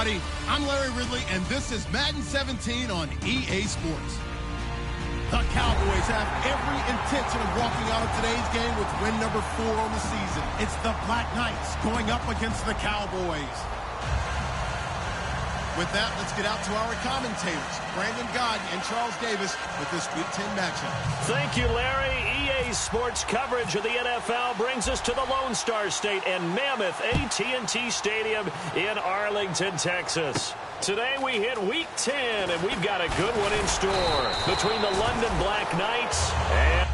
everybody. I'm Larry Ridley, and this is Madden 17 on EA Sports. The Cowboys have every intention of walking out of today's game with win number 4 on the season. It's the Black Knights going up against the Cowboys. With that, let's get out to our commentators, Brandon Gott and Charles Davis, with this Week 10 matchup. Thank you, Larry. EA Sports coverage of the NFL brings us to the Lone Star State and Mammoth AT&T Stadium in Arlington, Texas. Today we hit Week 10, and we've got a good one in store between the London Black Knights and...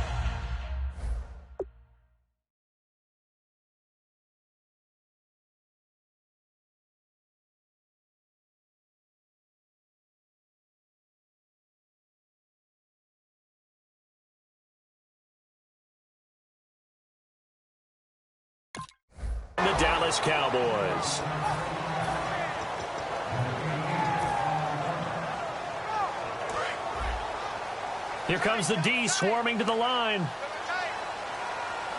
the Dallas Cowboys. Here comes the D swarming to the line.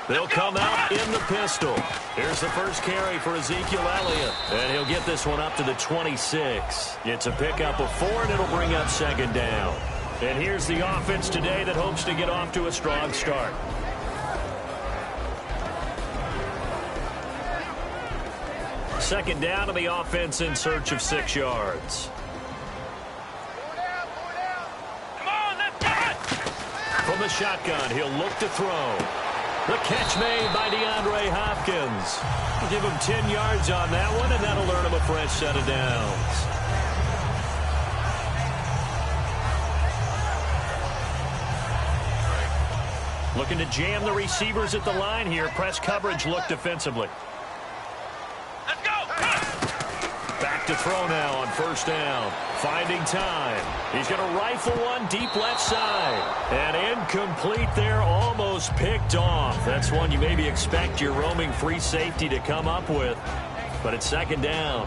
They'll come out in the pistol. Here's the first carry for Ezekiel Elliott. And he'll get this one up to the 26. It's a pickup of 4, and it'll bring up second down. And here's the offense today that hopes to get off to a strong start. Second down to the offense in search of 6 yards. From the shotgun, he'll look to throw. The catch made by DeAndre Hopkins. We'll give him 10 yards on that one, and that'll earn him a fresh set of downs. Looking to jam the receivers at the line here. Press coverage look defensively. To throw now on first down. Finding time. He's going to rifle one deep left side. And incomplete there, almost picked off. That's one you maybe expect your roaming free safety to come up with. But it's second down.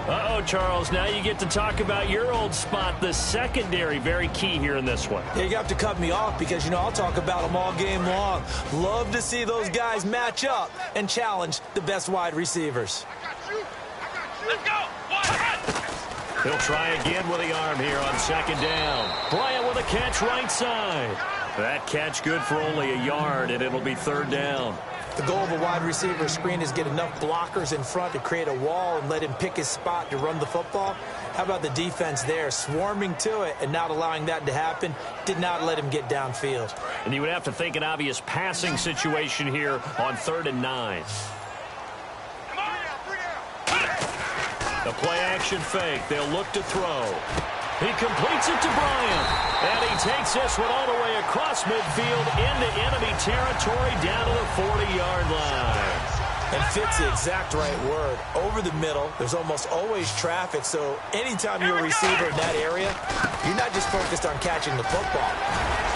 Uh-oh, Charles, now you get to talk about your old spot, the secondary. Very key here in this one. Yeah, you have to cut me off because, you know, I'll talk about them all game long. Love to see those guys match up and challenge the best wide receivers. Let's go! He'll try again with the arm here on second down. Bryant with a catch right side. That catch good for only a yard, and it'll be third down. The goal of a wide receiver screen is get enough blockers in front to create a wall and let him pick his spot to run the football. How about the defense there, swarming to it and not allowing that to happen? Did not let him get downfield. And you would have to think an obvious passing situation here on 3rd and 9. The play-action fake. They'll look to throw. He completes it to Bryant. And he takes this one all the way across midfield into enemy territory down to the 40-yard line. And fits the exact right word. Over the middle, there's almost always traffic, so anytime you're a receiver in that area, you're not just focused on catching the football.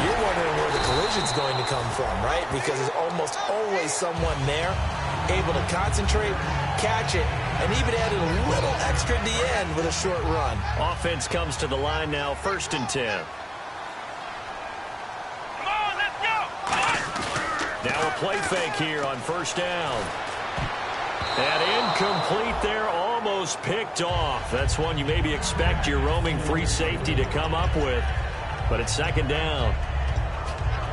You're wondering where the collision's going to come from, right? Because there's almost always someone there able to concentrate, catch it, and even added a little extra at the end with a short run. Offense comes to the line now, 1st and 10. Come on, let's go! Now a play fake here on first down. And incomplete there, almost picked off. That's one you maybe expect your roaming free safety to come up with. But it's second down.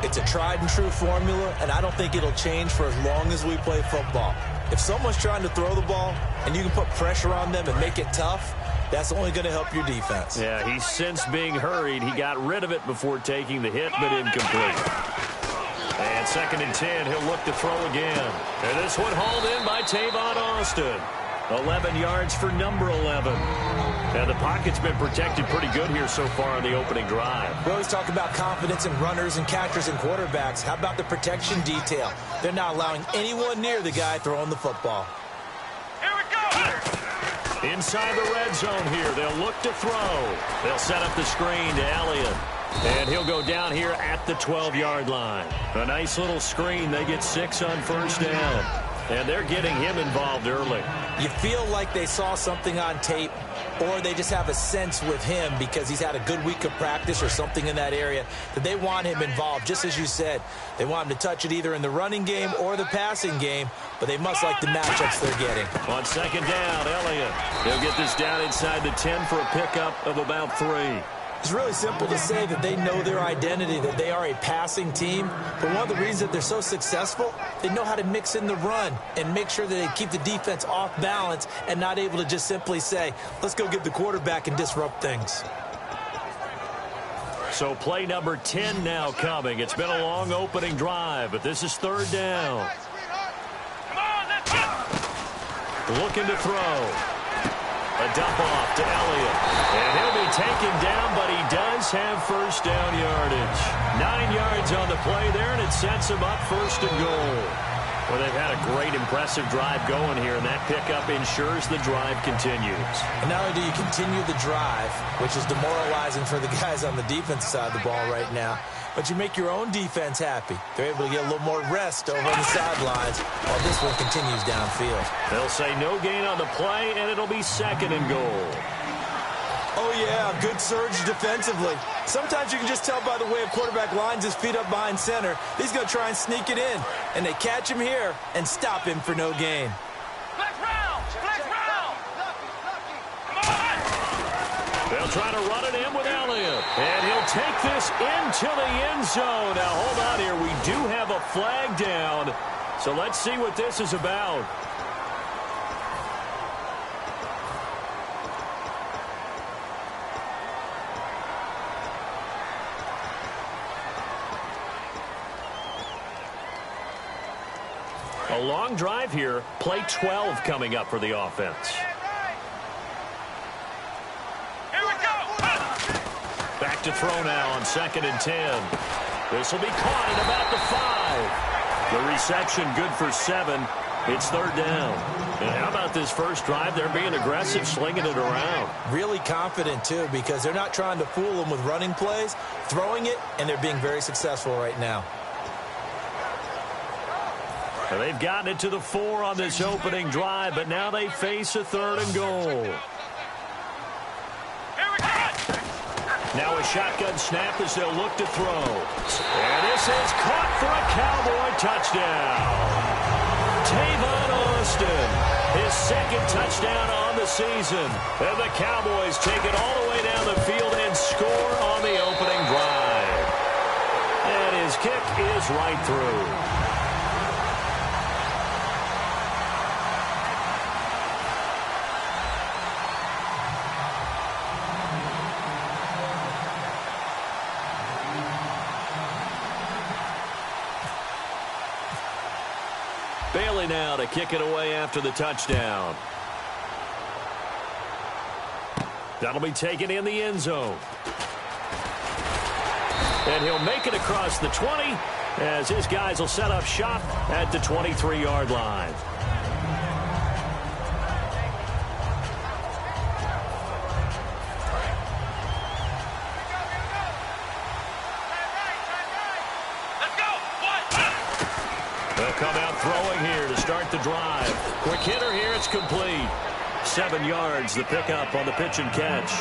It's a tried-and-true formula, and I don't think it'll change for as long as we play football. If someone's trying to throw the ball and you can put pressure on them and make it tough, that's only going to help your defense. Yeah, he's since being hurried. He got rid of it before taking the hit, but incomplete. And 2nd and 10, he'll look to throw again. And this one hauled in by Tavon Austin. 11 yards for number 11. And the pocket's been protected pretty good here so far on the opening drive. We always talk about confidence in runners and catchers and quarterbacks. How about the protection detail? They're not allowing anyone near the guy throwing the football. Here we go! Inside the red zone here, they'll look to throw. They'll set up the screen to Elliott. And he'll go down here at the 12-yard line. A nice little screen. They get 6 on first down. And they're getting him involved early. You feel like they saw something on tape, or they just have a sense with him because he's had a good week of practice or something in that area that they want him involved. Just as you said, they want him to touch it either in the running game or the passing game, but they must like the matchups they're getting. On second down, Elliott. He'll get this down inside the 10 for a pickup of about 3. It's really simple to say that they know their identity, that they are a passing team. But one of the reasons that they're so successful, they know how to mix in the run and make sure that they keep the defense off balance and not able to just simply say, let's go get the quarterback and disrupt things. So play number 10 now coming. It's been a long opening drive, but this is third down. Come on, let's go. Looking to throw. A dump off to Elliott. And he'll be taken down, but he does have first down yardage. 9 yards on the play there, and it sets him up first and goal. Well, they've had a great, impressive drive going here, and that pickup ensures the drive continues. And not only do you continue the drive, which is demoralizing for the guys on the defense side of the ball right now, but you make your own defense happy. They're able to get a little more rest over on the sidelines while this one continues downfield. They'll say no gain on the play, and it'll be second and goal. Oh, yeah, good surge defensively. Sometimes you can just tell by the way a quarterback lines his feet up behind center. He's going to try and sneak it in, and they catch him here and stop him for no gain. Flex round. Come on. They'll try to run it in with Elliott. And he'll take this into the end zone. Now, hold on here. We do have a flag down. So let's see what this is about. A long drive here. Play 12 coming up for the offense. Here we go. Back to throw now on second and 10. This will be caught at about the 5. The reception good for 7. It's third down. And how about this first drive? They're being aggressive, slinging it around. Really confident, too, because they're not trying to fool them with running plays, throwing it, and they're being very successful right now. And they've gotten it to the 4 on this opening drive, but now they face a third and goal. Here we go. Now a shotgun snap as they'll look to throw. And this is caught for a Cowboy touchdown. Tavon Austin, his second touchdown on the season. And the Cowboys take it all the way down the field and score on the opening drive. And his kick is right through. Bailey now to kick it away after the touchdown. That'll be taken in the end zone. And he'll make it across the 20 as his guys will set up shop at the 23-yard line. They'll come out throwing here to start the drive. Quick hitter here, it's complete. 7 yards, the pickup on the pitch and catch.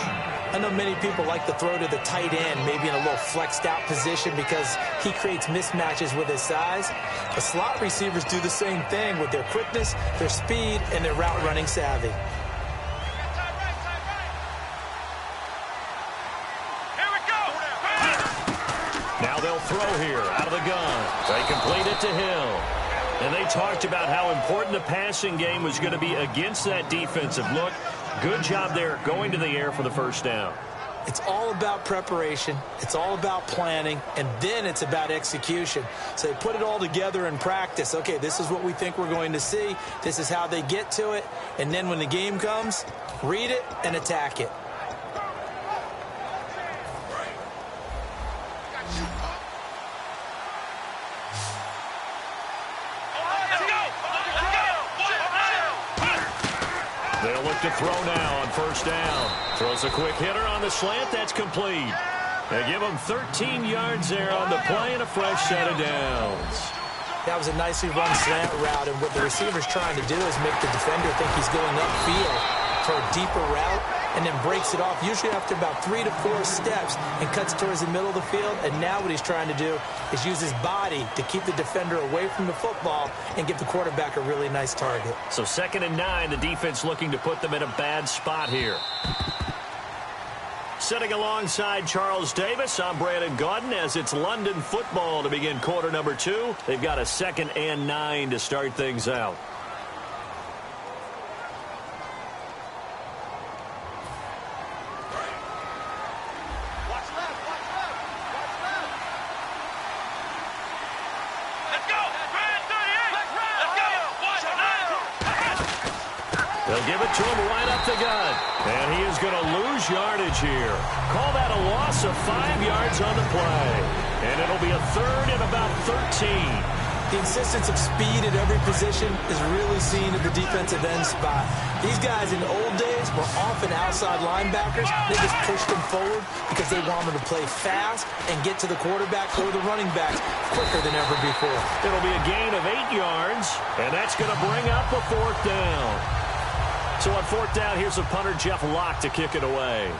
I know many people like to throw to the tight end, maybe in a little flexed out position because he creates mismatches with his size. The slot receivers do the same thing with their quickness, their speed, and their route running savvy. Here we go. Now they'll throw here out of the gun. They complete it to Hill. And they talked about how important the passing game was going to be against that defensive look. Good job there going to the air for the first down. It's all about preparation. It's all about planning. And then it's about execution. So they put it all together in practice. Okay, this is what we think we're going to see. This is how they get to it. And then when the game comes, read it and attack it. They'll look to throw now on first down. Throws a quick hitter on the slant. That's complete. They give him 13 yards there on the play and a fresh set of downs. That was a nicely run slant route, and what the receiver's trying to do is make the defender think he's going upfield for a deeper route, and then breaks it off, usually after about 3 to 4 steps, and cuts towards the middle of the field. And now what he's trying to do is use his body to keep the defender away from the football and give the quarterback a really nice target. So 2nd and 9, the defense looking to put them in a bad spot here. Sitting alongside Charles Davis, I'm Brandon Gaudin as it's London football to begin quarter number 2. They've got a 2nd and 9 to start things out. They'll give it to him right up the gut. And he is going to lose yardage here. Call that a loss of 5 yards on the play. And it'll be a 3rd and about 13. The insistence of speed at every position is really seen at the defensive end spot. These guys in the old days were often outside linebackers. They just pushed them forward because they wanted to play fast and get to the quarterback or the running backs quicker than ever before. It'll be a gain of 8 yards, and that's going to bring up a 4th down. So on 4th down, here's the punter, Jeff Locke, to kick it away.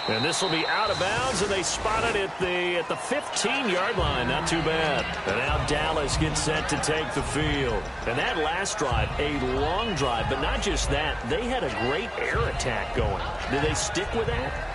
And this will be out of bounds, and they spot it at the 15-yard line. Not too bad. And now Dallas gets set to take the field. And that last drive, a long drive, but not just that. They had a great air attack going. Did they stick with that?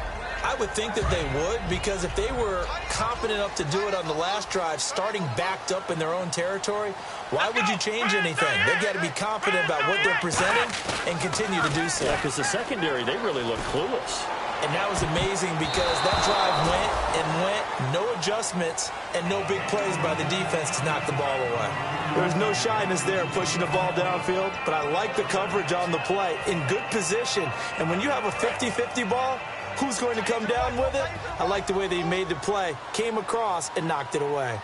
I would think that they would, because if they were confident enough to do it on the last drive, starting backed up in their own territory, why would you change anything? They've got to be confident about what they're presenting and continue to do so. Yeah, because the secondary, they really look clueless. And that was amazing because that drive went and went, no adjustments, and no big plays by the defense to knock the ball away. There was no shyness there pushing the ball downfield, but I like the coverage on the play in good position. And when you have a 50-50 ball, who's going to come down with it? I like the way they made the play, came across, and knocked it away.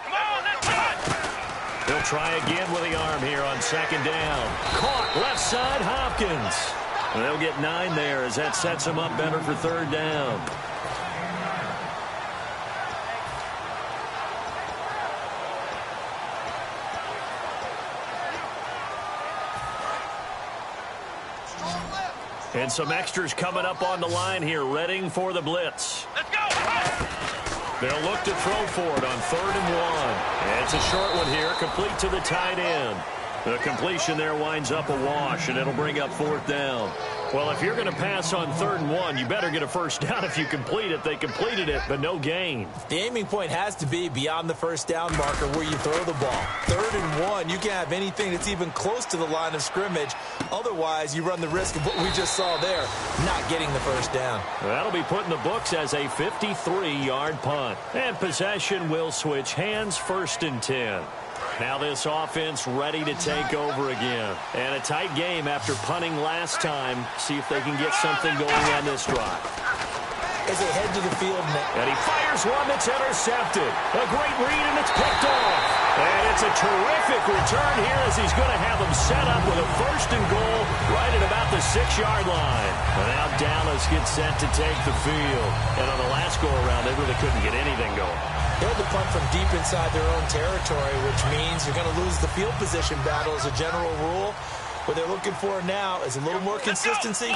They'll try again with the arm here on 2nd down. Caught left side, Hopkins. And they'll get 9 there as that sets them up better for 3rd down. And some extras coming up on the line here, readying for the blitz. Let's go! They'll look to throw for it on 3rd and 1. And it's a short one here, complete to the tight end. The completion there winds up a wash, and it'll bring up 4th down. Well, if you're going to pass on 3rd and 1, you better get a 1st down if you complete it. They completed it, but no gain. The aiming point has to be beyond the 1st down marker where you throw the ball. 3rd and 1, you can't have anything that's even close to the line of scrimmage. Otherwise, you run the risk of what we just saw there, not getting the 1st down. That'll be put in the books as a 53-yard punt. And possession will switch hands, 1st and 10. Now this offense ready to take over again. And a tight game after punting last time. See if they can get something going on this drive. As they head to the field. And he fires one that's intercepted. A great read, and it's picked off. And it's a terrific return here as he's going to have them set up with a 1st and goal right at about the 6-yard line. And now Dallas gets set to take the field. And on the last go-around, they really couldn't get anything going. They had to punt from deep inside their own territory, which means you're going to lose the field position battle as a general rule. What they're looking for now is a little more consistency,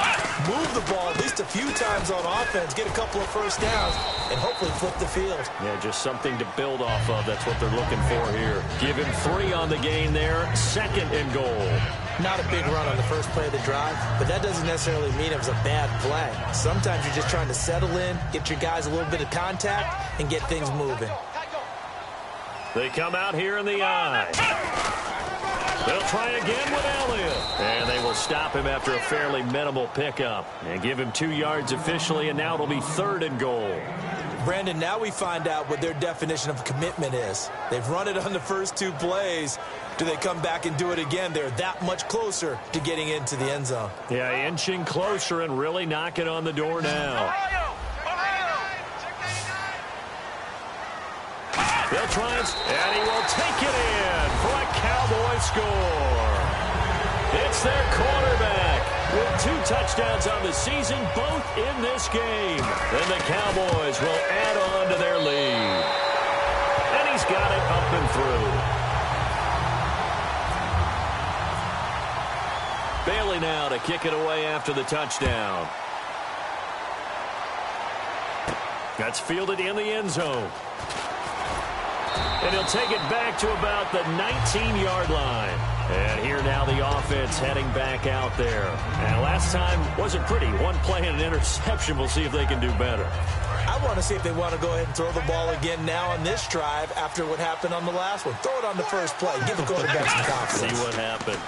move the ball at least a few times on offense, get a couple of 1st downs, and hopefully flip the field. Yeah, just something to build off of. That's what they're looking for here. Give him 3 on the gain there, 2nd and goal. Not a big run on the first play of the drive, but that doesn't necessarily mean it was a bad play. Sometimes you're just trying to settle in, get your guys a little bit of contact, and get things moving. They come out here in the eye. They'll try again with Elliott. And they will stop him after a fairly minimal pickup. And give him 2 yards officially, and now it'll be 3rd and goal. Brandon, now we find out what their definition of commitment is. They've run it on the first 2 plays. Do they come back and do it again? They're that much closer to getting into the end zone. Yeah, inching closer and really knocking on the door now. They'll try and he will take it in for a Cowboy score. It's their quarterback with 2 touchdowns on the season, both in this game. And the Cowboys will add on to their lead. And he's got it up and through. Bailey now to kick it away after the touchdown. That's fielded in the end zone. And he'll take it back to about the 19-yard line. And here now the offense heading back out there. And last time wasn't pretty. One play and an interception. We'll see if they can do better. I want to see if they want to go ahead and throw the ball again now on this drive after what happened on the last one. Throw it on the first play. Give the quarterback some confidence. See what happens.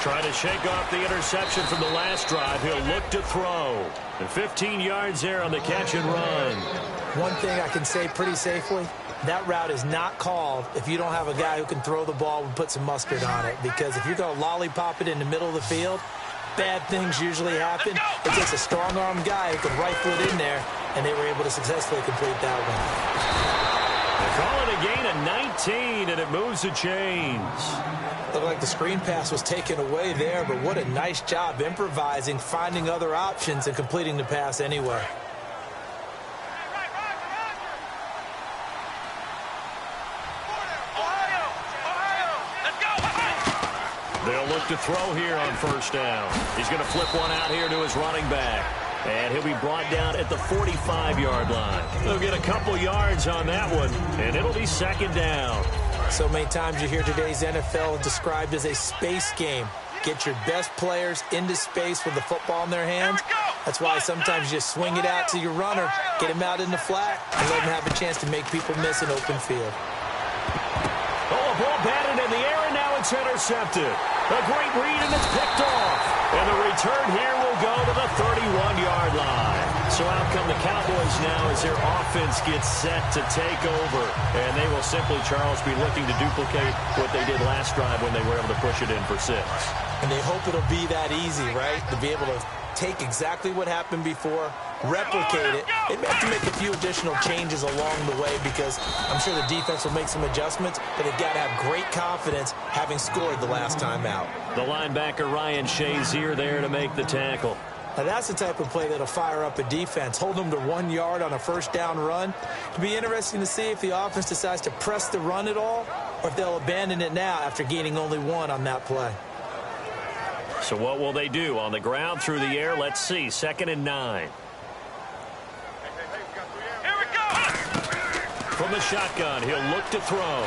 Trying to shake off the interception from the last drive. He'll look to throw. And 15 yards there on the catch and run. One thing I can say pretty safely, that route is not called if you don't have a guy who can throw the ball and put some mustard on it. Because if you're going to lollipop it in the middle of the field, bad things usually happen. It takes a strong-arm guy who can rifle it in there, and they were able to successfully complete that one. They call it a gain of 19, and it moves the chains. Looked like the screen pass was taken away there, but what a nice job improvising, finding other options, and completing the pass anyway. They'll look to throw here on first down. He's going to flip one out here to his running back. And he'll be brought down at the 45-yard line. They'll get a couple yards on that one, and it'll be second down. So many times you hear today's NFL described as a space game. Get your best players into space with the football in their hands. That's why sometimes you just swing it out to your runner, get him out in the flat, and let him have a chance to make people miss an open field. Oh, a ball batted in the air, and now it's intercepted. A great read, and it's picked off. And the return here will go to the 31-yard line. So out come the Cowboys now as their offense gets set to take over. And they will simply, Charles, be looking to duplicate what they did last drive when they were able to push it in for 6. And they hope it'll be that easy, right? To be able to take exactly what happened before, replicate it. They may have to make a few additional changes along the way because I'm sure the defense will make some adjustments, but they've got to have great confidence having scored the last time out. The linebacker Ryan Shazier there to make the tackle. Now that's the type of play that'll fire up a defense. Hold them to 1 yard on a first down run. It'll be interesting to see if the offense decides to press the run at all or if they'll abandon it now after gaining only 1 on that play. So what will they do? On the ground, through the air? Let's see. 2nd and 9. Here we go. From the shotgun, he'll look to throw.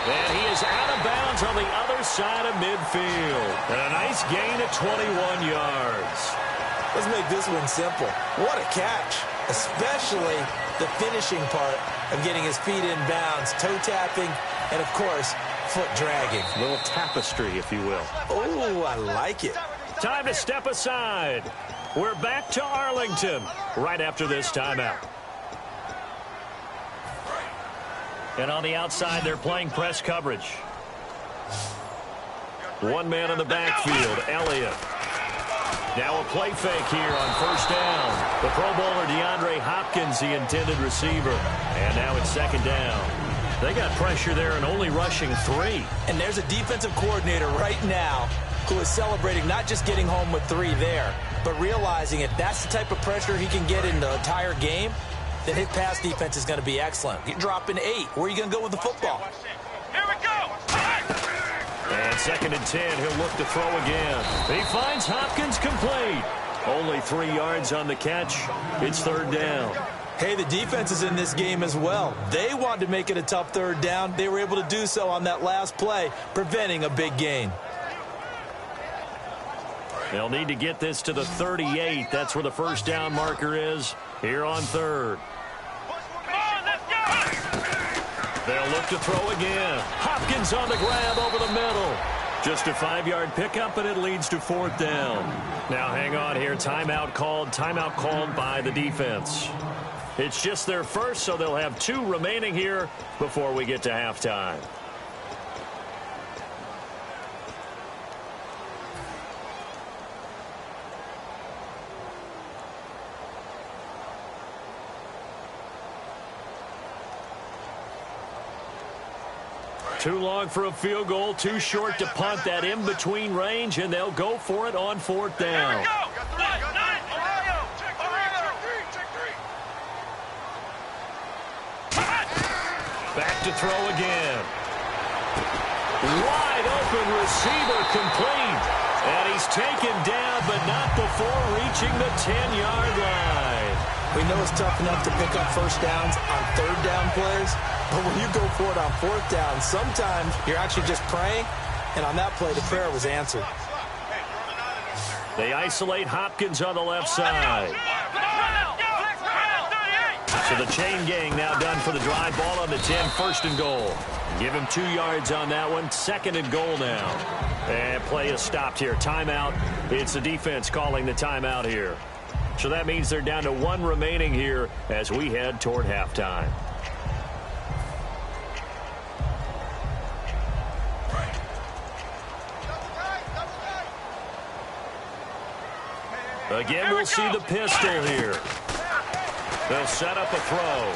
And he is out of bounds on the other side of midfield. And a nice gain of 21 yards. Let's make this one simple. What a catch, especially the finishing part of getting his feet in bounds, toe tapping, and, of course, foot dragging. A little tapestry, if you will. Oh, I like it. Time to step aside. We're back to Arlington right after this timeout. And on the outside, they're playing press coverage. One man in the backfield, Elliott. Now a play fake here on first down. The Pro Bowler DeAndre Hopkins, the intended receiver. And now it's 2nd down. They got pressure there and only rushing 3. And there's a defensive coordinator right now who is celebrating not just getting home with 3 there, but realizing if that's the type of pressure he can get in the entire game, then his pass defense is going to be excellent. You're dropping 8. Where are you going to go with the football? Here we go. And 2nd and 10, he'll look to throw again. He finds Hopkins complete. Only 3 yards on the catch. It's 3rd down. Hey, the defense is in this game as well. They wanted to make it a tough 3rd down. They were able to do so on that last play, preventing a big gain. They'll need to get this to the 38. That's where the first down marker is here on 3rd. Come on, let's go. They'll look to throw again. Hopkins on the grab over the middle. Just a 5-yard pickup, and it leads to 4th down. Now hang on here. Timeout called by the defense. It's just their first, so they'll have 2 remaining here before we get to halftime. Too long for a field goal, too short to punt. That in-between range, and they'll go for it on 4th down. Here we go. Nice. Ohio. Check 3. Back to throw again. Wide open receiver complete. And he's taken down, but not before reaching the 10-yard line. We know it's tough enough to pick up first downs on third down plays, but when you go for it on fourth down, sometimes you're actually just praying, and on that play, the prayer was answered. They isolate Hopkins on the left side. So the chain gang now done for the drive. Ball on the 10, first and goal. Give him 2 yards on that one. Second and goal now. And play is stopped here. Timeout. It's the defense calling the timeout here. So that means they're down to 1 remaining here as we head toward halftime. Again, we'll see the pistol here. They'll set up a throw.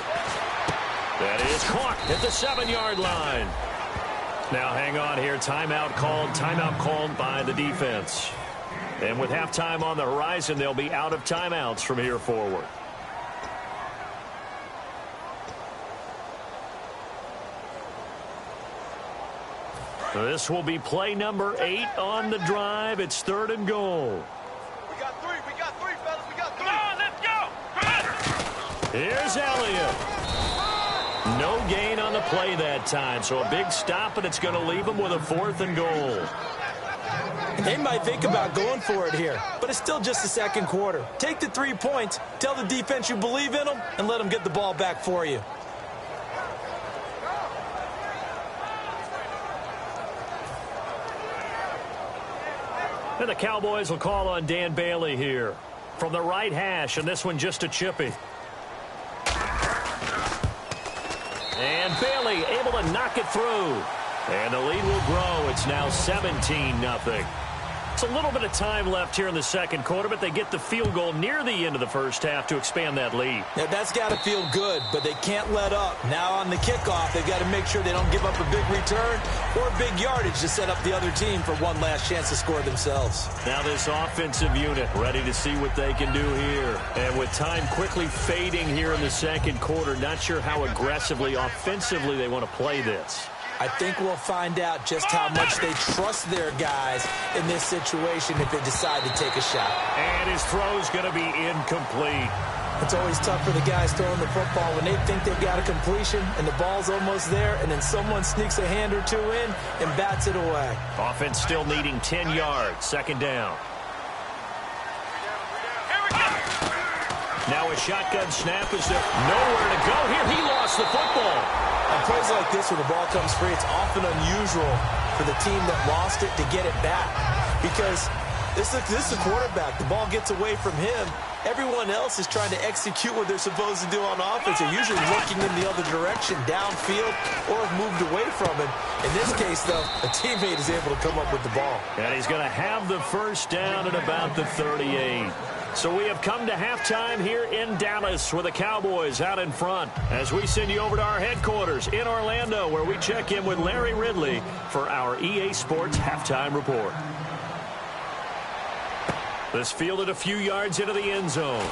That is caught at the 7-yard line. Now hang on here. Timeout called by the defense. And with halftime on the horizon, they'll be out of timeouts from here forward. This will be play number 8 on the drive. It's third and goal. We got three, fellas. We got 3. Come on, let's go. Come on. Here's Elliott. No gain on the play that time, so a big stop, and it's going to leave them with a 4th and goal. They might think about going for it here, but it's still just the second quarter. Take the 3 points, tell the defense you believe in them, and let them get the ball back for you. And the Cowboys will call on Dan Bailey here from the right hash, and this one just a chippy. And Bailey able to knock it through. And the lead will grow. It's now 17-0. It's a little bit of time left here in the second quarter, but they get the field goal near the end of the first half to expand that lead. Yeah, that's got to feel good, but they can't let up. Now on the kickoff, they've got to make sure they don't give up a big return or big yardage to set up the other team for one last chance to score themselves. Now this offensive unit ready to see what they can do here. And with time quickly fading here in the second quarter, not sure how aggressively, offensively they want to play this. I think we'll find out just how much they trust their guys in this situation if they decide to take a shot. And his throw's going to be incomplete. It's always tough for the guys throwing the football when they think they've got a completion and the ball's almost there, and then someone sneaks a hand or two in and bats it away. Offense still needing 10 yards. Second down. Now a shotgun snap is there. Nowhere to go here. He lost the football. On plays like this, when the ball comes free, it's often unusual for the team that lost it to get it back. Because this is a quarterback. The ball gets away from him. Everyone else is trying to execute what they're supposed to do on offense. They're usually looking in the other direction, downfield, or have moved away from it. In this case, though, a teammate is able to come up with the ball. And he's going to have the first down at about the 38. So we have come to halftime here in Dallas with the Cowboys out in front as we send you over to our headquarters in Orlando where we check in with Larry Ridley for our EA Sports Halftime Report. This fielded a few yards into the end zone.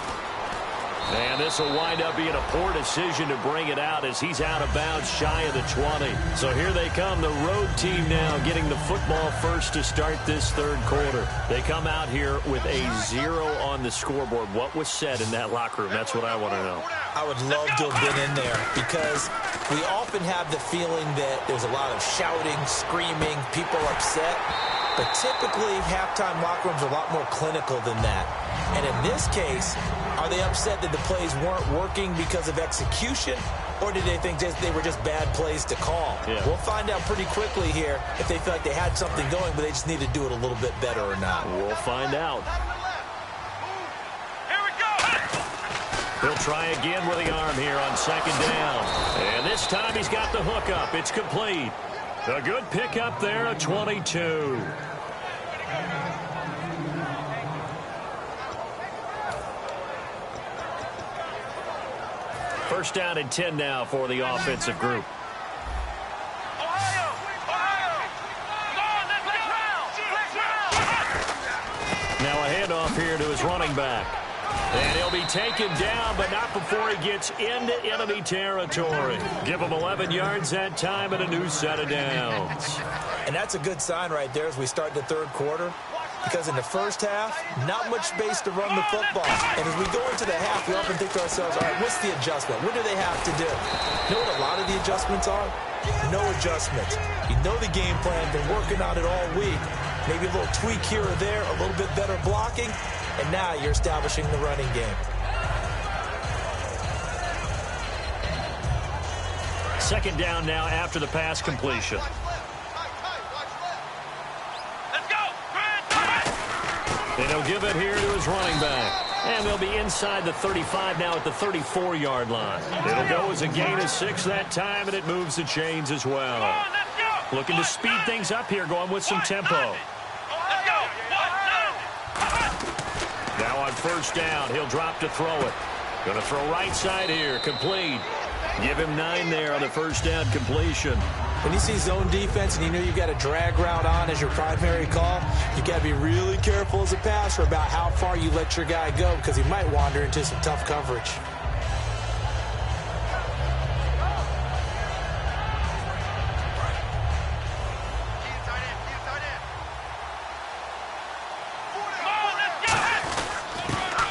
And this will wind up being a poor decision to bring it out as he's out of bounds shy of the 20. So here they come, the road team now getting the football first to start this third quarter. They come out here with a 0 on the scoreboard. What was said in that locker room? That's what I want to know. I would love to have been in there because we often have the feeling that there's a lot of shouting, screaming, people upset. But typically, halftime locker rooms are a lot more clinical than that. And in this case, are they upset that the plays weren't working because of execution, or did they think they were just bad plays to call? Yeah. We'll find out pretty quickly here if they feel like they had something going, but they just need to do it a little bit better or not. We'll find out. Here we go. He'll try again with the arm here on second down. And this time he's got the hook up. It's complete. A good pickup there at 22. First down and 10 now for the offensive group. Ohio. Come on, let's round. Now a handoff here to his running back. And he'll be taken down, but not before he gets into enemy territory. Give him 11 yards that time and a new set of downs. And that's a good sign right there as we start the third quarter. Because in the first half, not much space to run the football. And as we go into the half, we often think to ourselves, all right, what's the adjustment? What do they have to do? You know what a lot of the adjustments are? No adjustments. You know the game plan, been working on it all week. Maybe a little tweak here or there, a little bit better blocking, and now you're establishing the running game. Second down now after the pass completion. And he'll give it here to his running back. And they'll be inside the 35 now at the 34-yard line. It'll go as a gain of 6 that time, and it moves the chains as well. Looking to speed things up here, going with some tempo. Now on first down, he'll drop to throw it. Going to throw right side here, complete. Give him 9 there on the first down completion. When you see zone defense and you know you've got a drag route on as your primary call, you've got to be really careful as a passer about how far you let your guy go because he might wander into some tough coverage.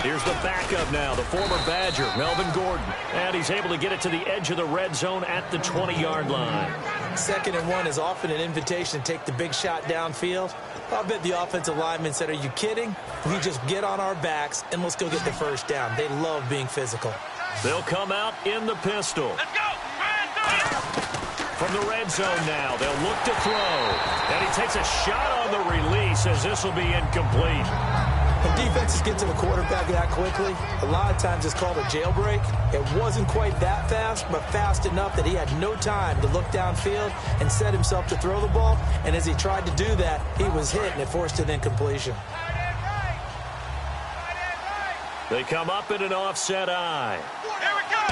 Here's the backup now, the former Badger, Melvin Gordon. And he's able to get it to the edge of the red zone at the 20-yard line. 2nd and 1 is often an invitation to take the big shot downfield. I'll bet the offensive lineman said, are you kidding? We just get on our backs and let's go get the first down. They love being physical. They'll come out in the pistol. Let's go! From the red zone now, they'll look to throw. And he takes a shot on the release as this will be incomplete. When defenses get to the quarterback that quickly, a lot of times it's called a jailbreak. It wasn't quite that fast, but fast enough that he had no time to look downfield and set himself to throw the ball. And as he tried to do that, he was hit, and it forced an incompletion. They come up in an offset eye. Here we go!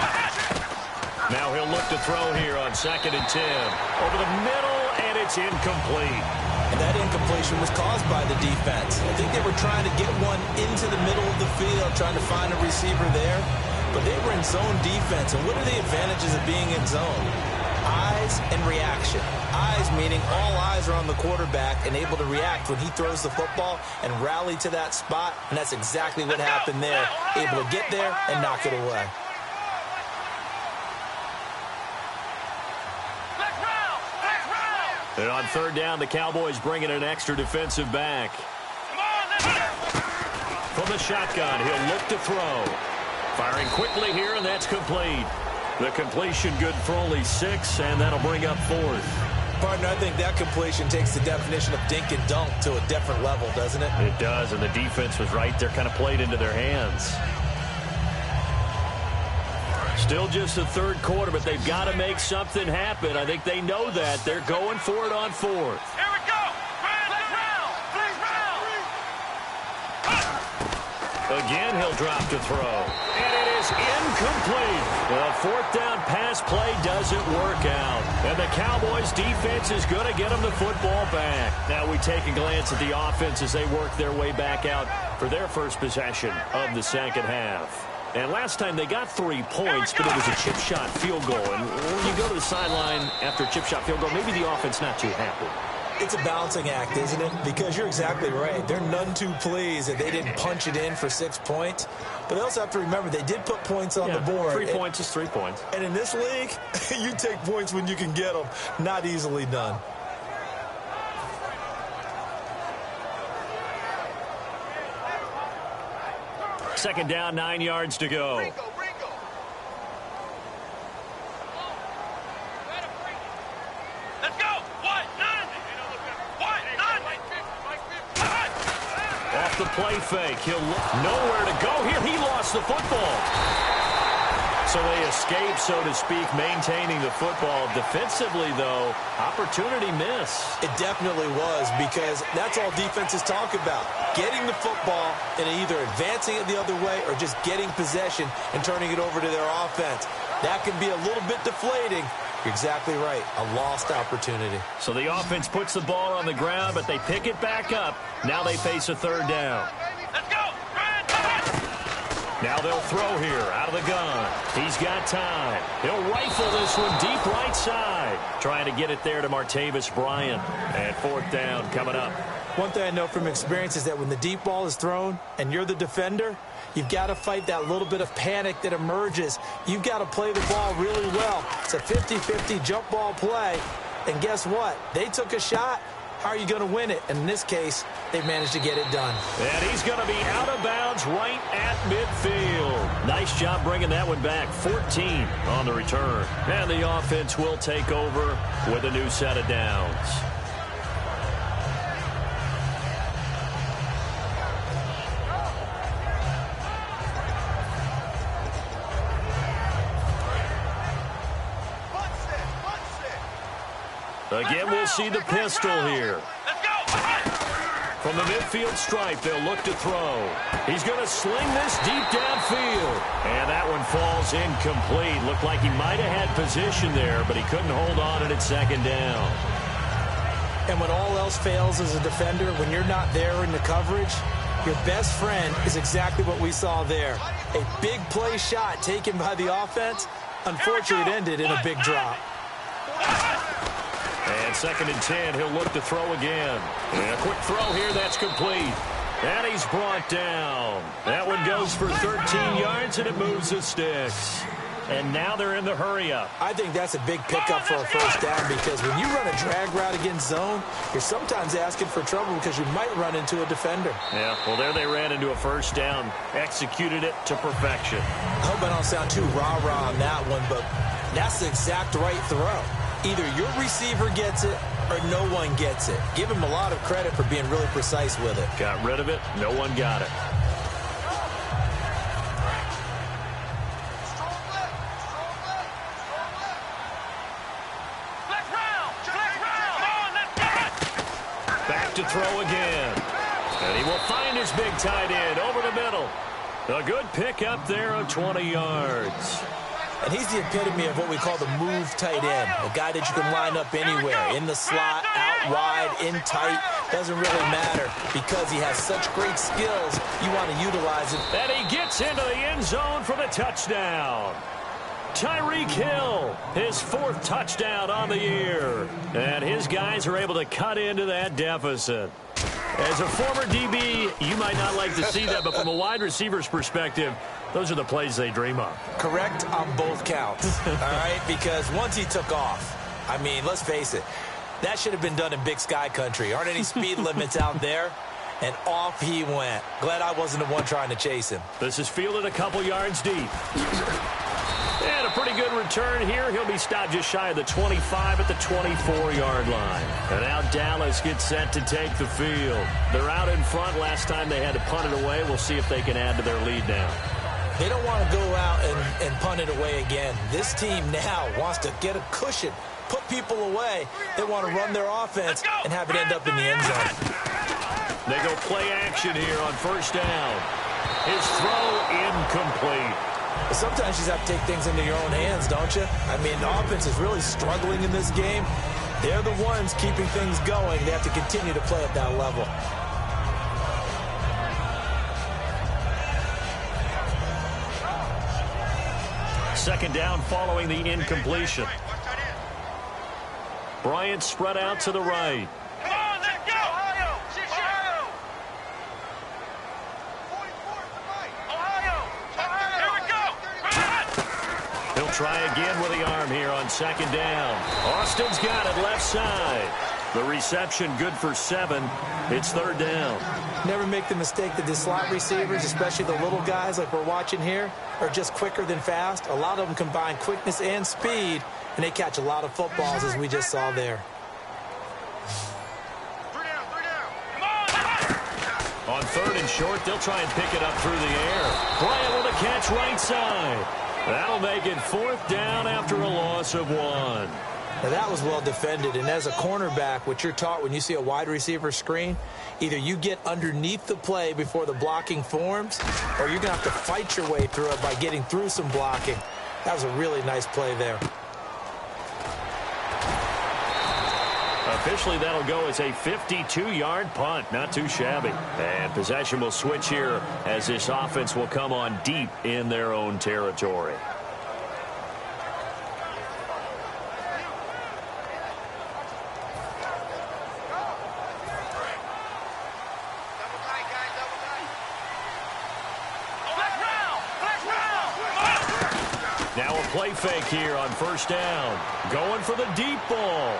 Now he'll look to throw here on 2nd and 10. Over the middle, and it's incomplete. And that incompletion was caused by the defense. I think they were trying to get one into the middle of the field, trying to find a receiver there. But they were in zone defense. And what are the advantages of being in zone? Eyes and reaction. Eyes meaning all eyes are on the quarterback and able to react when he throws the football and rally to that spot. And that's exactly what happened there. Able to get there and knock it away. And on 3rd down, the Cowboys bring in an extra defensive back. From the shotgun, he'll look to throw. Firing quickly here, and that's complete. The completion good for only 6, and that'll bring up 4th. Partner, I think that completion takes the definition of dink and dunk to a different level, doesn't it? It does, and the defense was right there, kind of played into their hands. Still just the 3rd quarter, but they've got to make something happen. I think they know that. They're going for it on 4th. Here we go! Again, he'll drop to throw. And it is incomplete. The 4th down pass play doesn't work out. And the Cowboys defense is going to get them the football back. Now we take a glance at the offense as they work their way back out for their first possession of the 2nd half. And last time they got 3 points, but it was a chip shot field goal. And when you go to the sideline after a chip shot field goal, maybe the offense not too happy. It's a balancing act, isn't it? Because you're exactly right. They're none too pleased that they didn't punch it in for 6 points. But they also have to remember they did put points on the board. 3 points is 3 points. And in this league, you take points when you can get them. Not easily done. Second down, 9 yards to go. Ringo. Let's go! What? None! What? None! Off the play fake. He'll look nowhere to go here. He lost the football. So they escape, so to speak, maintaining the football. Defensively, though, opportunity miss. It definitely was, because that's all defenses talk about. Getting the football and either advancing it the other way or just getting possession and turning it over to their offense. That can be a little bit deflating. You're exactly right. A lost opportunity. So the offense puts the ball on the ground, but they pick it back up. Now they face a 3rd down. Let's go! Now they'll throw here out of the gun. He's got time. He'll rifle this one deep right side. Trying to get it there to Martavis Bryant. And fourth down coming up. One thing I know from experience is that when the deep ball is thrown and you're the defender, you've got to fight that little bit of panic that emerges. You've got to play the ball really well. It's a 50-50 jump ball play. And guess what? They took a shot. How are you going to win it? And in this case, they managed to get it done. And he's going to be out of bounds right at midfield. Nice job bringing that one back. 14 on the return. And the offense will take over with a new set of downs. Again, we'll see the pistol here. Let's go. From the midfield stripe, they'll look to throw. He's going to sling this deep downfield. And that one falls incomplete. Looked like he might have had position there, but he couldn't hold on at second down. And when all else fails as a defender, when you're not there in the coverage, your best friend is exactly what we saw there. A big play shot taken by the offense. Unfortunately, it ended in a big drop. And 2nd and 10, he'll look to throw again. And a quick throw here, that's complete. And he's brought down. That one goes for 13 yards, and it moves the sticks. And now they're in the hurry-up. I think that's a big pickup for a first down because when you run a drag route against zone, you're sometimes asking for trouble because you might run into a defender. Yeah, well, there they ran into a first down, executed it to perfection. I hope I don't sound too rah-rah on that one, but that's the exact right throw. Either your receiver gets it or no one gets it. Give him a lot of credit for being really precise with it. Got rid of it. No one got it. Back to throw again. And he will find his big tight end over the middle. A good pickup there of 20 yards. And he's the epitome of what we call the move tight end. A guy that you can line up anywhere. In the slot, out wide, in tight. Doesn't really matter because he has such great skills. You want to utilize him. And he gets into the end zone for the touchdown. Tyreek Hill, his 4th touchdown on the year. And his guys are able to cut into that deficit. As a former DB, you might not like to see that, but from a wide receiver's perspective, those are the plays they dream of. Correct on both counts, all right? Because once he took off, I mean, let's face it, that should have been done in Big Sky country. Aren't any speed limits out there? And off he went. Glad I wasn't the one trying to chase him. This is fielded a couple yards deep. And a pretty good return here. He'll be stopped just shy of the 25 at the 24-yard line. And now Dallas gets set to take the field. They're out in front. Last time they had to punt it away. We'll see if they can add to their lead now. They don't want to go out and punt it away again. This team now wants to get a cushion, put people away. They want to run their offense and have it end up in the end zone. They go play action here on first down. His throw incomplete. But sometimes you just have to take things into your own hands, don't you? I mean, the offense is really struggling in this game. They're the ones keeping things going. They have to continue to play at that level. Second down following the incompletion. Bryant spread out to the right. Come on, let's go! Ohio! Ohio! 44 to the right. Ohio! Here we go! He'll try again with the arm here on second down. Austin's got it left side. The reception good for 7. It's third down. Never make the mistake that the slot receivers, especially the little guys like we're watching here, are just quicker than fast. A lot of them combine quickness and speed, and they catch a lot of footballs as we just saw there. 3 down, 3 down. Come on! On third and short, they'll try and pick it up through the air. Bryant with a catch right side. That'll make it fourth down after a loss of 1. Now that was well defended, and as a cornerback, what you're taught when you see a wide receiver screen, either you get underneath the play before the blocking forms, or you're going to have to fight your way through it by getting through some blocking. That was a really nice play there. Officially, that'll go as a 52-yard punt. Not too shabby. And possession will switch here as this offense will come on deep in their own territory. Now a play fake here on first down. Going for the deep ball.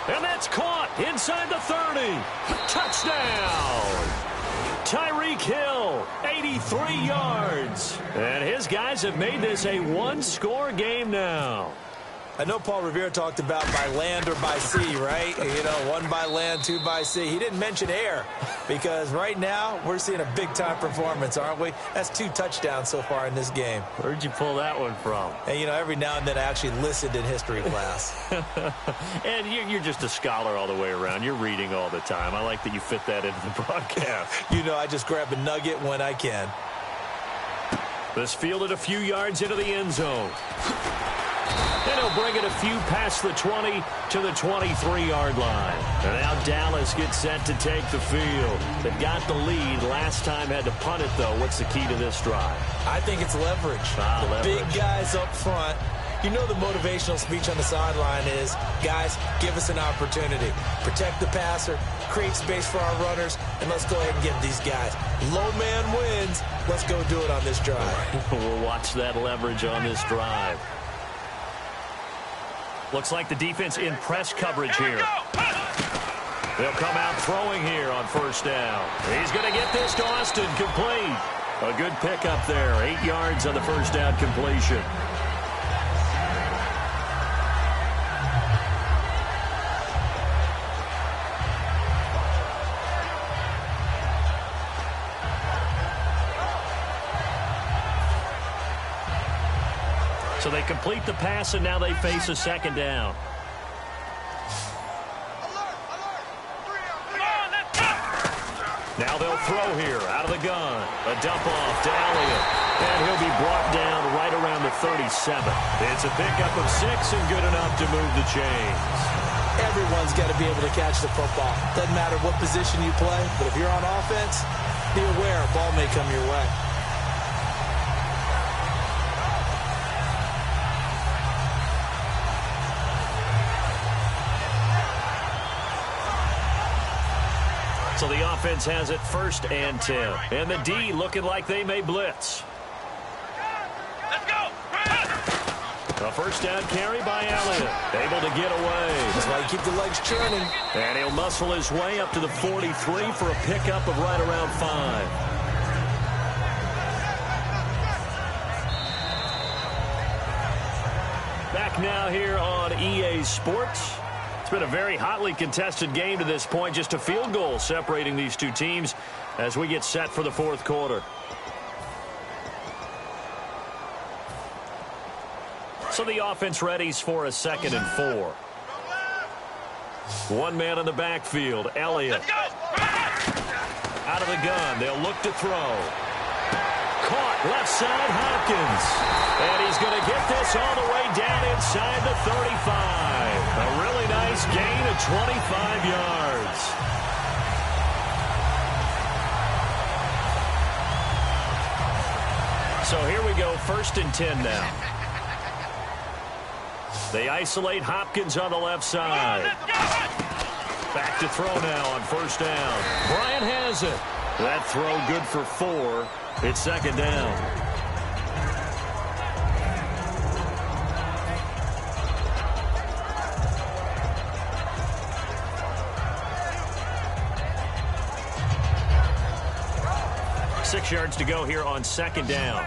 And that's caught inside the 30. Touchdown. Tyreek Hill, 83 yards. And his guys have made this a one-score game now. I know Paul Revere talked about by land or by sea, right? You know, 1 by land, 2 by sea. He didn't mention air because right now we're seeing a big-time performance, aren't we? That's 2 touchdowns so far in this game. Where'd you pull that one from? And, you know, every now and then I actually listened in history class. And you're just a scholar all the way around. You're reading all the time. I like that you fit that into the broadcast. You know, I just grab a nugget when I can. This fielded a few yards into the end zone. And he'll bring it a few past the 20 to the 23-yard line. And now Dallas gets set to take the field. They got the lead. Last time had to punt it, though. What's the key to this drive? I think it's leverage. Leverage. Big guys up front. You know the motivational speech on the sideline is, guys, give us an opportunity. Protect the passer, create space for our runners, and let's go ahead and give these guys. Low man wins. Let's go do it on this drive. We'll watch that leverage on this drive. Looks like the defense in press coverage here. They'll come out throwing here on first down. He's going to get this to Austin, complete. A good pickup there, 8 yards on the first down completion. So they complete the pass, and now they face a second down. Now they'll throw here out of the gun. A dump off to Elliott. And he'll be brought down right around the 37. It's a pickup of 6 and good enough to move the chains. Everyone's got to be able to catch the football. Doesn't matter what position you play, but if you're on offense, be aware a ball may come your way. So the offense has it 1st and 10. And the D looking like they may blitz. Let's go. A first down carry by Elliott. Able to get away. That's why you keep the legs churning. And he'll muscle his way up to the 43 for a pickup of right around 5. Back now here on EA Sports. It's been a very hotly contested game to this point. Just a field goal separating these two teams as we get set for the 4th quarter. So the offense readies for a 2nd and 4. One man in the backfield, Elliott. Out of the gun, they'll look to throw. Caught left side, Hopkins. And he's going to get this all the way down inside the 35. A really nice gain of 25 yards. So here we go, 1st and 10 now. They isolate Hopkins on the left side. Back to throw now on 1st down. Bryant has it. That throw good for 4. It's 2nd down. Six yards to go here on 2nd down.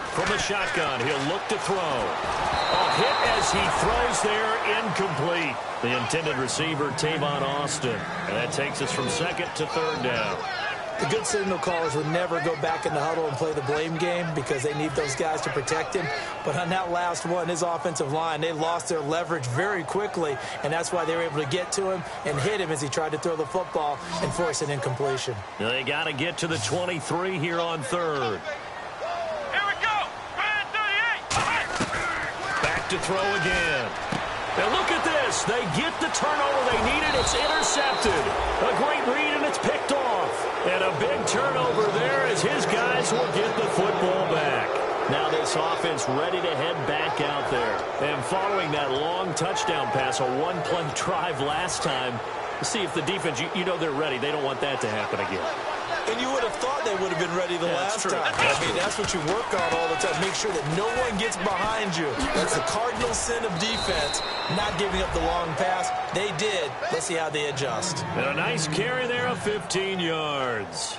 From the shotgun, he'll look to throw. A hit as he throws there, incomplete. The intended receiver, Tavon Austin. And that takes us from 2nd to 3rd down. The good signal callers would never go back in the huddle and play the blame game because they need those guys to protect him. But on that last one, his offensive line, they lost their leverage very quickly, and that's why they were able to get to him and hit him as he tried to throw the football and force an incompletion. They got to get to the 23 here on 3rd. Here we go. 38. back to throw again. And look at this. They get the turnover they needed. It's intercepted. A great read, and it's picked off. And a big turnover there as his guys will get the football back. Now this offense ready to head back out there. And following that long touchdown pass, a one-play drive last time, see if the defense, you know they're ready. They don't want that to happen again. And you would have thought they would have been ready the last time. I mean, that's what you work on all the time. Make sure that no one gets behind you. That's the cardinal sin of defense, not giving up the long pass. They did. Let's see how they adjust. And a nice carry there of 15 yards.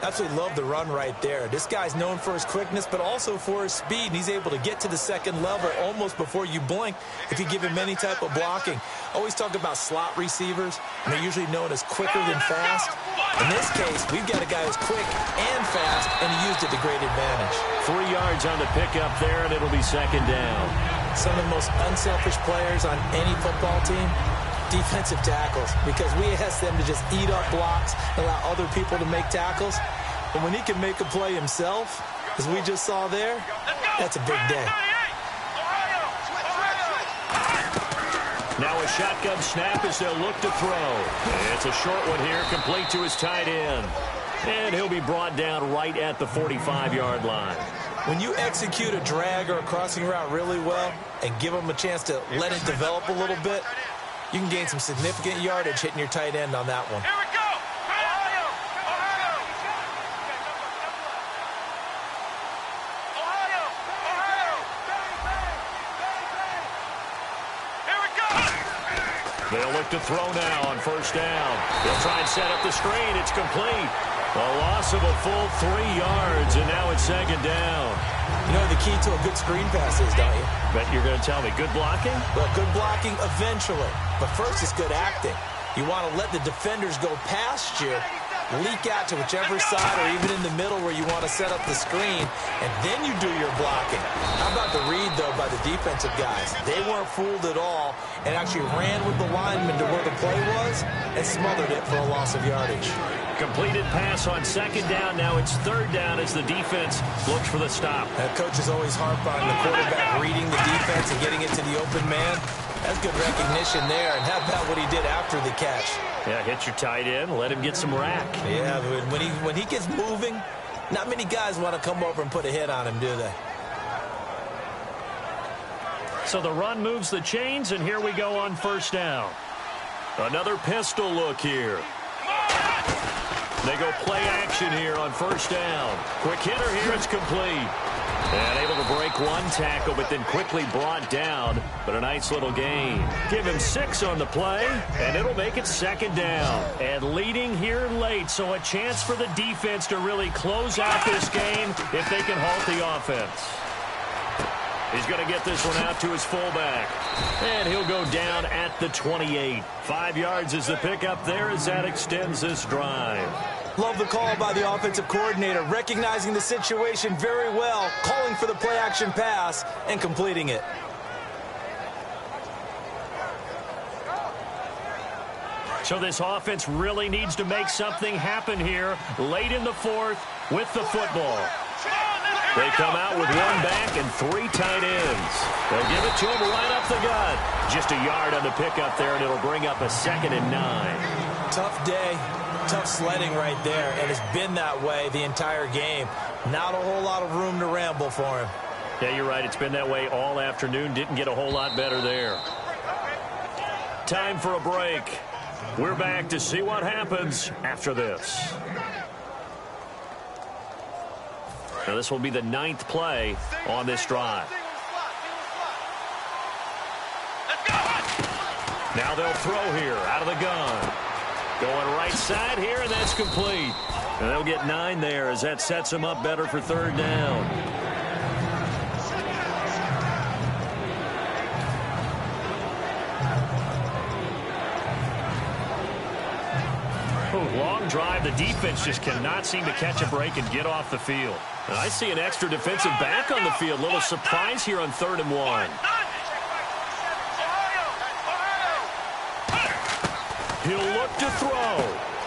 Absolutely love the run right there. This guy's known for his quickness, but also for his speed. And he's able to get to the second level almost before you blink if you give him any type of blocking. Always talk about slot receivers, and they're usually known as quicker than fast. In this case, we've got a guy who's quick and fast, and he used it to great advantage. 3 yards on the pickup there, and it'll be second down. Some of the most unselfish players on any football team, defensive tackles, because we ask them to just eat up blocks, allow other people to make tackles. But when he can make a play himself, as we just saw there, that's a big day. Now a shotgun snap as they'll look to throw. It's a short one here, complete to his tight end. And he'll be brought down right at the 45-yard line. When you execute a drag or a crossing route really well and give them a chance to let it develop a little bit, you can gain some significant yardage hitting your tight end on that one. Here we go! Ohio! Ohio! Ohio! Here we go! They'll look to throw now on first down. They'll try and set up the screen. It's complete. A loss of a full 3 yards, and now it's second down. You know the key to a good screen pass is, don't you? Bet you're going to tell me. Good blocking? Well, good blocking eventually. But first, it's good acting. You want to let the defenders go past you, leak out to whichever side or even in the middle where you want to set up the screen, and then you do your blocking. How about the read, though, by the defensive guys? They weren't fooled at all and actually ran with the lineman to where the play was and smothered it for a loss of yardage. Completed pass on second down. Now it's third down as the defense looks for the stop. Coaches always harp on the quarterback reading the defense and getting it to the open man. That's good recognition there. And how about what he did after the catch? Yeah, hit your tight end, let him get some rack. Yeah, when he gets moving, not many guys want to come over and put a hit on him, do they? So the run moves the chains, and here we go on first down. Another pistol look here. They go play action here on first down. Quick hitter here, it's complete. And able to break one tackle, but then quickly brought down. But a nice little gain. Give him 6 on the play, and it'll make it second down. And leading here late, so a chance for the defense to really close out this game if they can halt the offense. He's going to get this one out to his fullback. And he'll go down at the 28. 5 yards is the pickup there as that extends this drive. Love the call by the offensive coordinator, recognizing the situation very well, calling for the play-action pass, and completing it. So this offense really needs to make something happen here late in the fourth with the football. They come out with one back and 3 tight ends. They'll give it to him right up the gut. Just a yard on the pickup there, and it'll bring up a 2nd and 9. Tough day. Tough sledding right there, and it's been that way the entire game. Not a whole lot of room to ramble for him. Yeah, you're right. It's been that way all afternoon. Didn't get a whole lot better there. Time for a break. We're back to see what happens after this. Now, this will be the 9th play on this drive. Now they'll throw here out of the gun. Going right side here, and that's complete. And they'll get 9 there as that sets them up better for third down. Ooh, long drive. The defense just cannot seem to catch a break and get off the field. And I see an extra defensive back on the field. Little surprise here on 3rd and 1. He'll look to throw.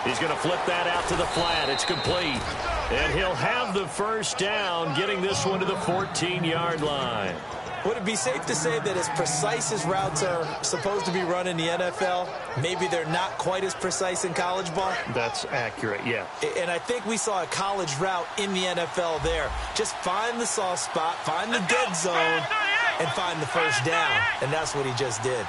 He's going to flip that out to the flat. It's complete. And he'll have the first down, getting this one to the 14-yard line. Would it be safe to say that as precise as routes are supposed to be run in the NFL, maybe they're not quite as precise in college ball? That's accurate, yeah. And I think we saw a college route in the NFL there. Just find the soft spot, find the dead zone, and find the first down. And that's what he just did.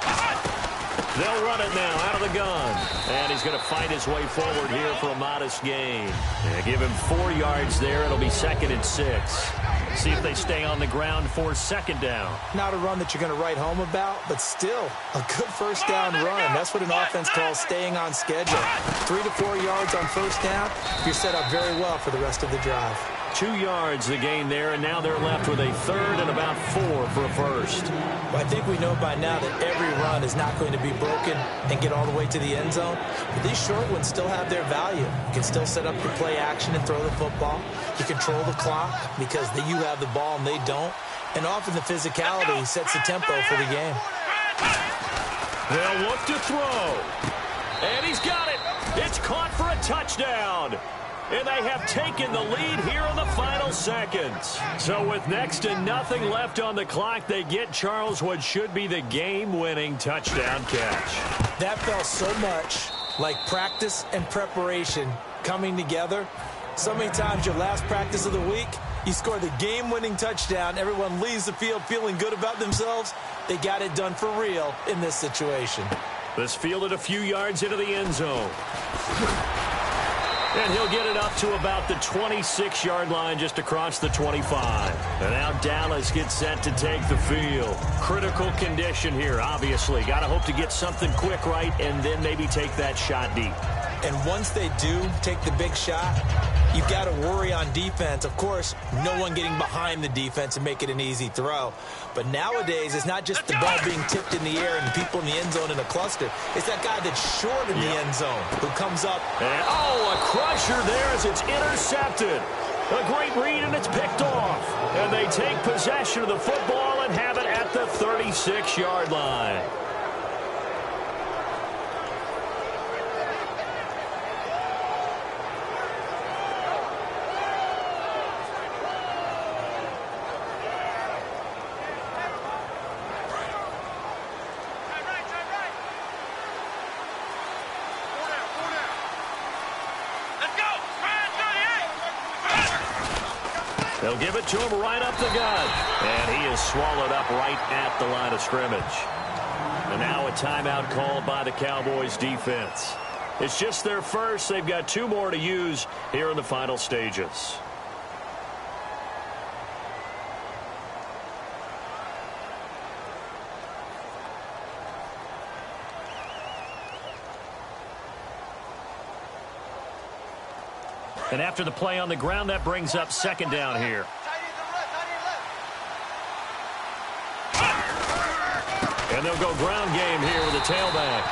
They'll run it now out of the gun. And he's going to fight his way forward here for a modest gain. Give him 4 yards there. It'll be 2nd and 6. See if they stay on the ground for 2nd down. Not a run that you're going to write home about, but still a good first down run. That's what an offense calls staying on schedule. 3 to 4 yards on first down, you're set up very well for the rest of the drive. 2 yards the gain there, and now they're left with a 3rd and about 4 for a first. Well, I think we know by now that every run is not going to be broken and get all the way to the end zone. But these short ones still have their value. You can still set up your play action and throw the football. You control the clock because you have the ball and they don't. And often the physicality sets the tempo for the game. They'll look to throw. And he's got it. It's caught for a touchdown. And they have taken the lead here in the final seconds. So with next to nothing left on the clock, they get Charles what should be the game-winning touchdown catch. That felt so much like practice and preparation coming together. So many times your last practice of the week, you score the game-winning touchdown. Everyone leaves the field feeling good about themselves. They got it done for real in this situation. This fielded a few yards into the end zone. And he'll get it up to about the 26-yard line just across the 25. And now Dallas gets set to take the field. Critical condition here, obviously. Got to hope to get something quick right and then maybe take that shot deep. And once they do take the big shot, you've got to worry on defense. Of course, no one getting behind the defense and make it an easy throw. But nowadays, it's not just the ball being tipped in the air and people in the end zone in a cluster. It's that guy that's short in the end zone who comes up. And, a crusher there as it's intercepted. A great read, and it's picked off. And they take possession of the football and have it at the 36-yard line. They'll give it to him right up the gut. And he is swallowed up right at the line of scrimmage. And now a timeout called by the Cowboys defense. It's just their first. They've got 2 more to use here in the final stages. And after the play on the ground, that brings up 2nd down here. And they'll go ground game here with a tailback.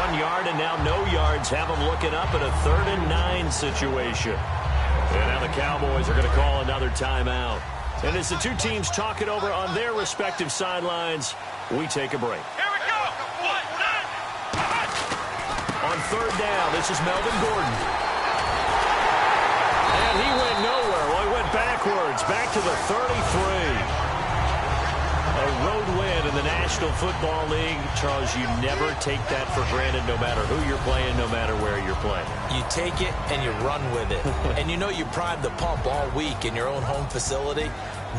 1 yard and now no yards. Have them looking up at a 3rd and 9 situation. And now the Cowboys are going to call another timeout. And as the two teams talk it over on their respective sidelines, we take a break. Here we go. On 3rd down, this is Melvin Gordon. And he went nowhere. Well, he went backwards, back to the 33. A road win in the National Football League. Charles, you never take that for granted no matter who you're playing, no matter where you're playing. You take it and you run with it. And you know you primed the pump all week in your own home facility.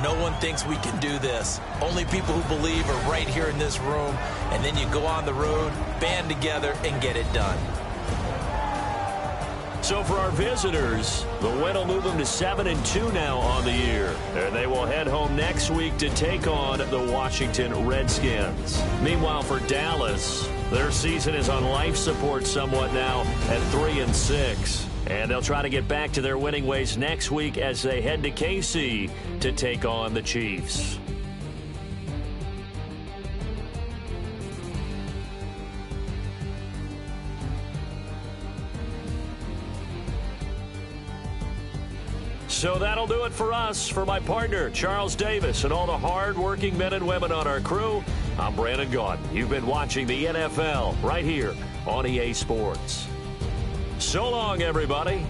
No one thinks we can do this. Only people who believe are right here in this room. And then you go on the road, band together, and get it done. So for our visitors, the win will move them to 7-2 now on the year. And they will head home next week to take on the Washington Redskins. Meanwhile, for Dallas, their season is on life support somewhat now at 3-6. And they'll try to get back to their winning ways next week as they head to KC to take on the Chiefs. So that'll do it for us. For my partner, Charles Davis, and all the hard-working men and women on our crew, I'm Brandon Gaudin. You've been watching the NFL right here on EA Sports. So long, everybody.